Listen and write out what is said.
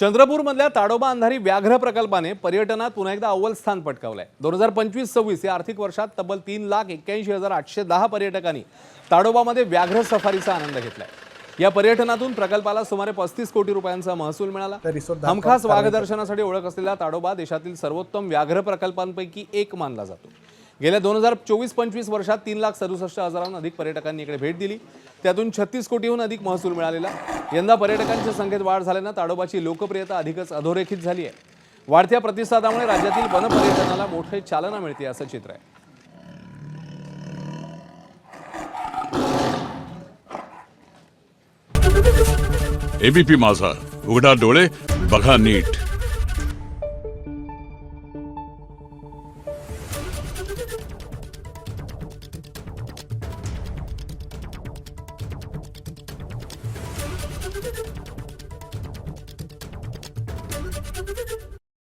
चंद्रपूरमधल्या ताडोबा अंधारी व्याघ्र प्रकल्पाने पर्यटनात पुन्हा एकदा अव्वल स्थान पटकावलंय। 2025-26 या आर्थिक वर्षात तब्बल 3,81,810 पर्यटकांनी ताडोबामध्ये व्याघ्र सफारीचा आनंद घेतलाय। या पर्यटनातून प्रकल्पाला सुमारे 35 कोटी रुपयांचा महसूल मिळाला। हमखास वाघ दर्शनासाठी ओळख असलेला ताडोबा देशातील सर्वोत्तम व्याघ्र प्रकल्पांपैकी एक मानला जातो। गेल्या 2024-25 वर्षात 3,67,000हून अधिक पर्यटकांनी इकडे भेट दिली, त्यातून 36 कोटीहून अधिक महसूल मिळालेला। यंदा पर्यटकांच्या संख्येत वाढ झाल्याने ताडोबाची लोकप्रियता अधिकच अधोरेखित झाली आहे। वाढत्या प्रतिसादामुळे राज्यातील वनपर्यटनाला मोठी चालना मिळते असं चित्र आहे। एबीपी माझा, उघडा डोळे बघा नीट।